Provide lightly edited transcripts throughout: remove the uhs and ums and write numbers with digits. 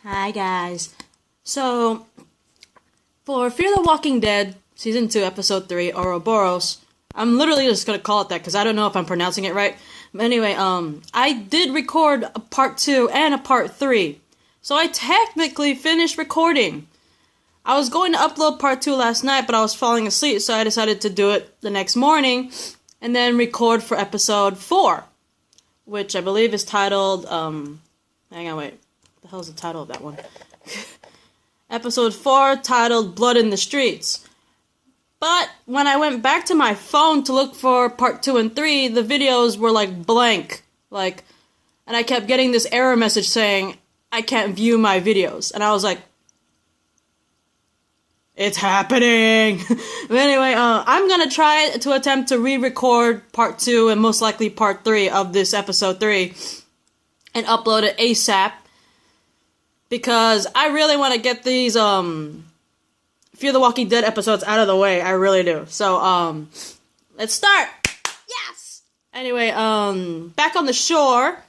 Hi guys. So, for Fear the Walking Dead, Season 2, Episode 3, Ouroboros, I'm literally just gonna call it that because I don't know if I'm pronouncing it right. But anyway, I did record a part 2 and a part 3. So I technically finished recording. I was going to upload part 2 last night, but I was falling asleep, so I decided to do it the next morning and then record for Episode 4, which I believe is titled, hang on, wait. What the hell is the title of that one? Episode 4, titled Blood in the Streets. But when I went back to my phone to look for part 2 and 3, the videos were like blank. And I kept getting this error message saying, I can't view my videos. And I was like, it's happening! But anyway, I'm gonna try to attempt to re-record part 2 and most likely part 3 of this episode 3 and upload it ASAP. Because I really want to get these, Fear the Walking Dead episodes out of the way. I really do. So, let's start! Yes! Anyway, back on the shore,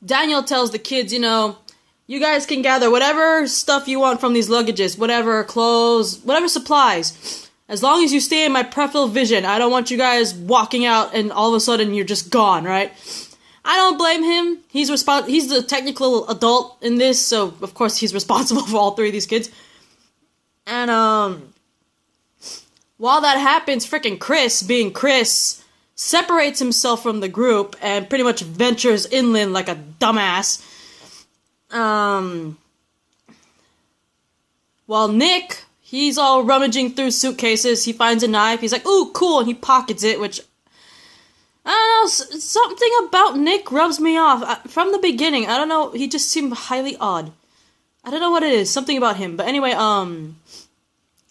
Daniel tells the kids, you guys can gather whatever stuff you want from these luggages, whatever clothes, whatever supplies. As long as you stay in my peripheral vision. I don't want you guys walking out and all of a sudden you're just gone, right? I don't blame him. He's the technical adult in this, so of course he's responsible for all 3 of these kids. And while that happens, freaking Chris, being Chris, separates himself from the group and pretty much ventures inland like a dumbass. While Nick, he's all rummaging through suitcases, he finds a knife, he's like, ooh, cool, and he pockets it, which, I don't know, something about Nick rubs me off. From the beginning, I don't know, he just seemed highly odd. I don't know what it is, something about him. But anyway,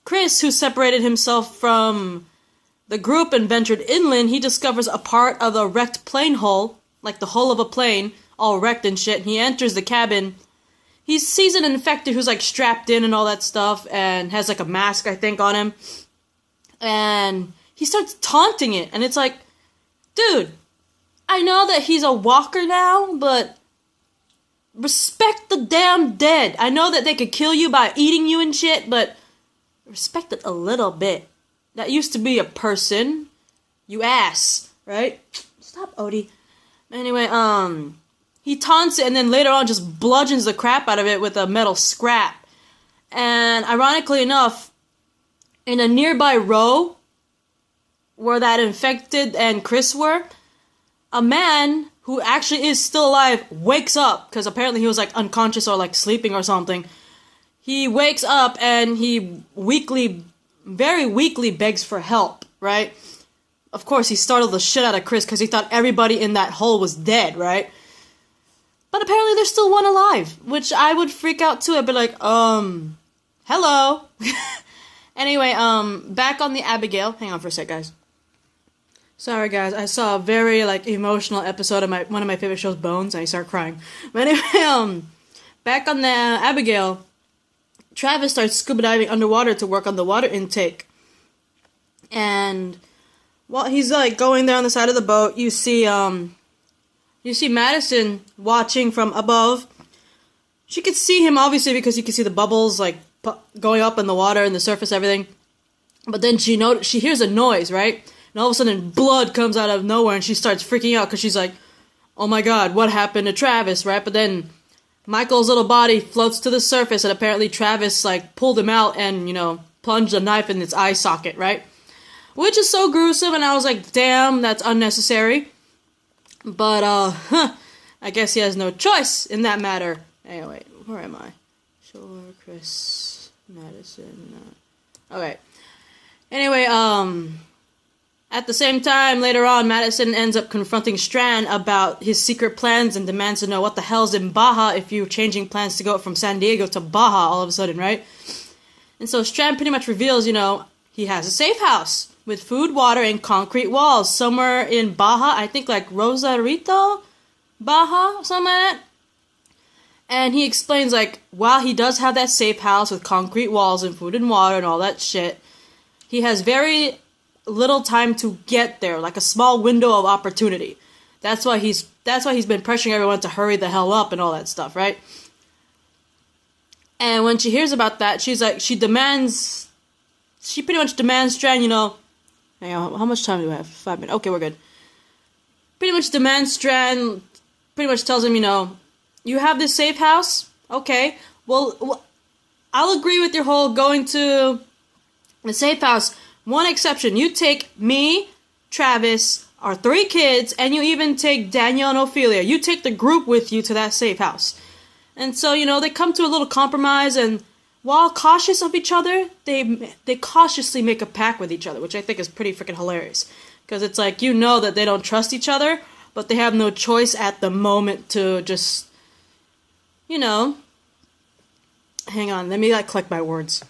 Chris, who separated himself from the group and ventured inland, he discovers a part of a wrecked plane hull, like the hull of a plane, all wrecked and shit, and he enters the cabin. He sees an infected who's, strapped in and all that stuff, and has, a mask, I think, on him. And he starts taunting it, and it's like, dude, I know that he's a walker now, but respect the damn dead. I know that they could kill you by eating you and shit, but respect it a little bit. That used to be a person. You ass, right? Stop, Odie. Anyway, he taunts it and then later on just bludgeons the crap out of it with a metal scrap. And ironically enough, in a nearby row where that infected and Chris were, a man who actually is still alive wakes up, because apparently he was unconscious or sleeping or something. He wakes up and he very weakly begs for help, right? Of course, he startled the shit out of Chris because he thought everybody in that hole was dead, right? But apparently there's still one alive, which I would freak out too. I'd be like, hello. Anyway, back on the Abigail. Hang on for a sec, guys. Sorry, guys. I saw a very, emotional episode of one of my favorite shows, Bones, and I start crying. But anyway, back on the Abigail, Travis starts scuba diving underwater to work on the water intake. And while he's, going there on the side of the boat, you see Madison watching from above. She could see him, obviously, because you can see the bubbles, going up in the water and the surface, everything. But then she hears a noise, right? And all of a sudden, blood comes out of nowhere, and she starts freaking out, because she's like, oh my god, what happened to Travis, right? But then Michael's little body floats to the surface, and apparently Travis, pulled him out and, plunged a knife in its eye socket, right? Which is so gruesome, and I was like, damn, that's unnecessary. But, I guess he has no choice in that matter. Anyway, where am I? Sure, Chris, Madison, okay. Anyway, at the same time, later on, Madison ends up confronting Strand about his secret plans and demands to know what the hell's in Baja if you're changing plans to go from San Diego to Baja all of a sudden, right? And so Strand pretty much reveals, he has a safe house with food, water, and concrete walls somewhere in Baja. I think Rosarito, Baja, something like that. And he explains, while he does have that safe house with concrete walls and food and water and all that shit, he has very little time to get there, a small window of opportunity. That's why he's been pressuring everyone to hurry the hell up and all that stuff, right? And when she hears about that, she pretty much demands Strand, hang on, how much time do we have? 5 minutes. Okay, we're good. Pretty much demands Strand, pretty much tells him, you have this safe house? Okay, well, I'll agree with your whole going to the safe house. One exception, you take me, Travis, our 3 kids, and you even take Daniel and Ophelia. You take the group with you to that safe house. And so, they come to a little compromise, and while cautious of each other, they cautiously make a pact with each other, which I think is pretty freaking hilarious. Because it's like, that they don't trust each other, but they have no choice at the moment to just, hang on, let me, collect my words.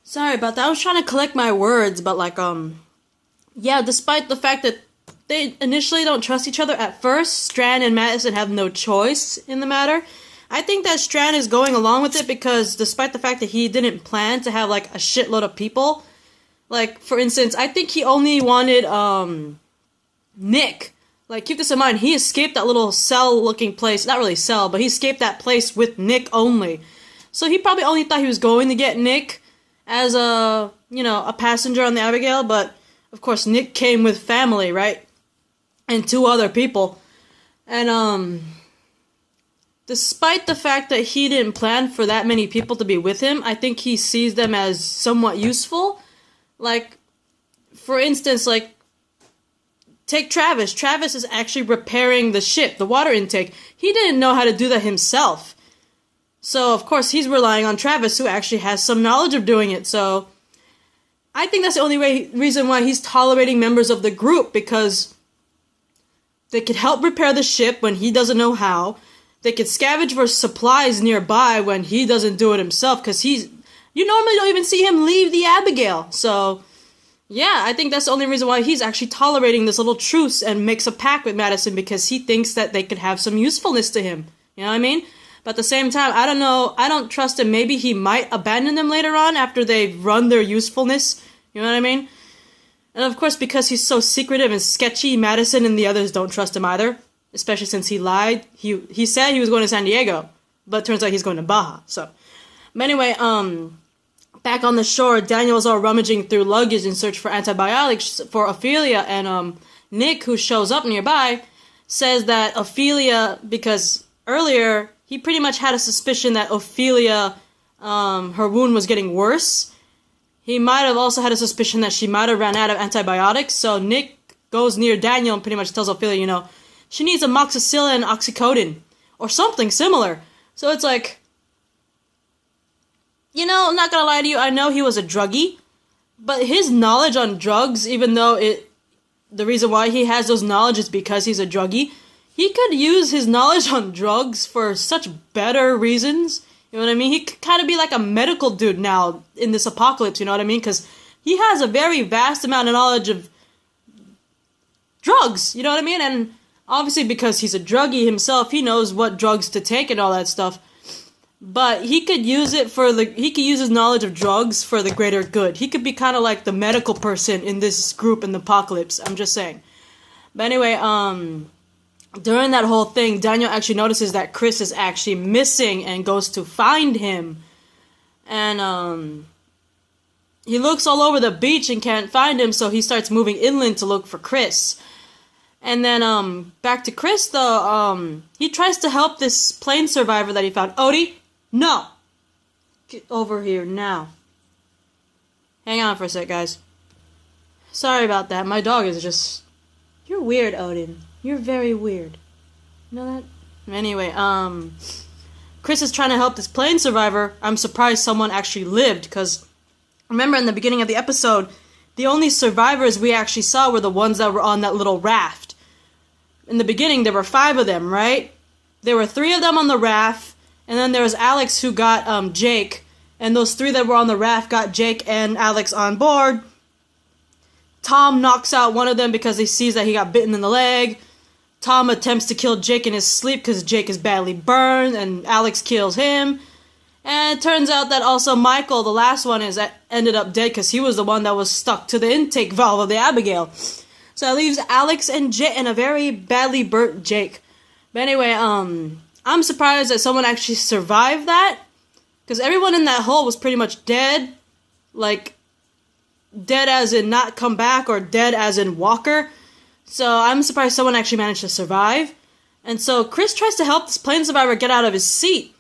Sorry about that, I was trying to collect my words, but, yeah, despite the fact that they initially don't trust each other at first, Strand and Madison have no choice in the matter. I think that Strand is going along with it because despite the fact that he didn't plan to have, a shitload of people, for instance, I think he only wanted, Nick. Keep this in mind, he escaped that little cell-looking place. Not really cell, but he escaped that place with Nick only. So he probably only thought he was going to get Nick as a passenger on the Abigail, but of course Nick came with family, right? And 2 other people. And, despite the fact that he didn't plan for that many people to be with him, I think he sees them as somewhat useful. For instance, take Travis. Travis is actually repairing the ship, the water intake. He didn't know how to do that himself. So, of course, he's relying on Travis, who actually has some knowledge of doing it. So, I think that's the only reason why he's tolerating members of the group, because they could help repair the ship when he doesn't know how. They could scavenge for supplies nearby when he doesn't do it himself, because you normally don't even see him leave the Abigail. So, yeah, I think that's the only reason why he's actually tolerating this little truce and makes a pact with Madison, because he thinks that they could have some usefulness to him. You know what I mean? But at the same time, I don't know, I don't trust him. Maybe he might abandon them later on after they've run their usefulness. You know what I mean? And of course, because he's so secretive and sketchy, Madison and the others don't trust him either. Especially since he lied. He said he was going to San Diego, but it turns out he's going to Baja. So, but anyway, back on the shore, Daniel's all rummaging through luggage in search for antibiotics for Ophelia, and Nick, who shows up nearby, says that Ophelia, because earlier he pretty much had a suspicion that Ophelia, her wound was getting worse. He might have also had a suspicion that she might have ran out of antibiotics. So Nick goes near Daniel and pretty much tells Ophelia, she needs amoxicillin and oxycodone, or something similar. So it's like, I'm not gonna lie to you, I know he was a druggie, but his knowledge on drugs, even though the reason why he has those knowledge is because he's a druggie, he could use his knowledge on drugs for such better reasons. You know what I mean? He could kind of be like a medical dude now in this apocalypse, you know what I mean? Because he has a very vast amount of knowledge of drugs, you know what I mean? And obviously because he's a druggie himself, he knows what drugs to take and all that stuff. But he could use his knowledge of drugs for the greater good. He could be kind of like the medical person in this group in the apocalypse, I'm just saying. But anyway, during that whole thing, Daniel actually notices that Chris is actually missing and goes to find him. And, he looks all over the beach and can't find him, so he starts moving inland to look for Chris. And then, back to Chris, though, he tries to help this plane survivor that he found. Odie, no! Get over here now. Hang on for a sec, guys. Sorry about that, my dog is just... You're weird, Odin. You're very weird. You know that? Anyway, Chris is trying to help this plane survivor. I'm surprised someone actually lived, because remember in the beginning of the episode, the only survivors we actually saw were the ones that were on that little raft. In the beginning, there were 5 of them, right? There were 3 of them on the raft, and then there was Alex who got Jake, and those 3 that were on the raft got Jake and Alex on board. Tom knocks out one of them because he sees that he got bitten in the leg. Tom attempts to kill Jake in his sleep because Jake is badly burned, and Alex kills him. And it turns out that also Michael, the last one, ended up dead because he was the one that was stuck to the intake valve of the Abigail. So it leaves Alex and Jake and a very badly burnt Jake. But anyway, I'm surprised that someone actually survived that. Because everyone in that hole was pretty much dead. Like, dead as in not come back, or dead as in Walker. So I'm surprised someone actually managed to survive. And so Chris tries to help this plane survivor get out of his seat.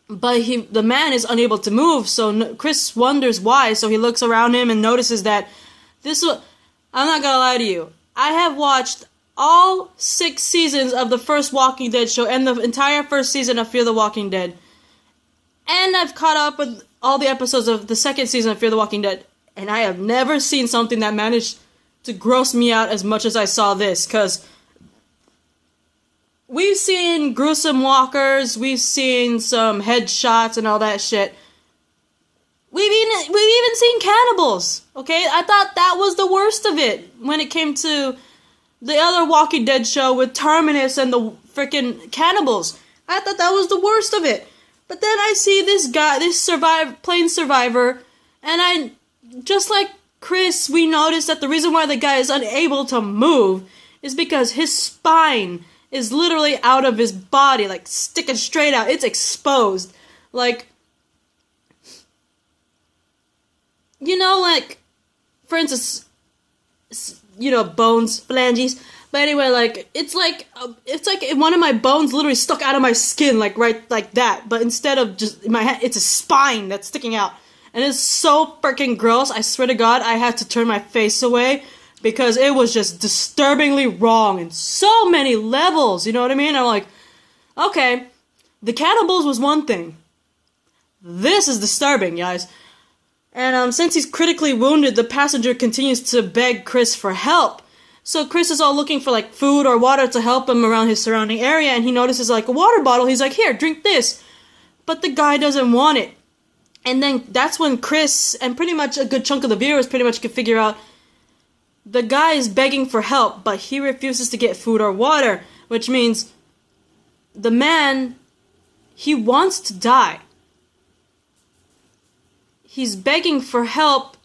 But the man is unable to move, so Chris wonders why. So he looks around him and notices that I'm not gonna lie to you. I have watched all 6 seasons of the first Walking Dead show and the entire first season of Fear the Walking Dead. And I've caught up with all the episodes of the second season of Fear the Walking Dead. And I have never seen something that managed to gross me out as much as I saw this. Because we've seen gruesome walkers, we've seen some headshots and all that shit. We've even seen cannibals, okay? I thought that was the worst of it when it came to the other Walking Dead show with Terminus and the freaking cannibals. I thought that was the worst of it. But then I see this guy, this plane survivor, and just like Chris, we noticed that the reason why the guy is unable to move is because his spine is literally out of his body, like sticking straight out. It's exposed. Like, you know, like, for instance, you know, bones, phalanges. But anyway, like, it's like one of my bones literally stuck out of my skin, like, right, like that. But instead of just in my head, it's a spine that's sticking out. And it's so freaking gross. I swear to God, I had to turn my face away because it was just disturbingly wrong in so many levels. You know what I mean? I'm like, okay, the cannibals was one thing. This is disturbing, guys. And since he's critically wounded, the passenger continues to beg Chris for help. So Chris is all looking for, like, food or water to help him around his surrounding area, and he notices, like, a water bottle. He's like, here, drink this. But the guy doesn't want it. And then that's when Chris, and pretty much a good chunk of the viewers pretty much can figure out, the guy is begging for help, but he refuses to get food or water, which means the man, he wants to die. He's begging for help.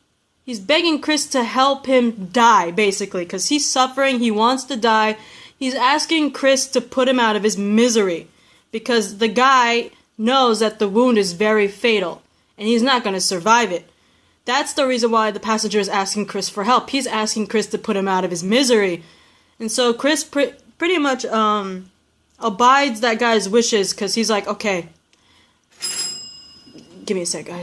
He's begging Chris to help him die, basically, because he's suffering. He wants to die. He's asking Chris to put him out of his misery, because the guy knows that the wound is very fatal, and he's not going to survive it. That's the reason why the passenger is asking Chris for help. He's asking Chris to put him out of his misery. And so Chris pretty much abides that guy's wishes, because he's like, okay, give me a sec, guys.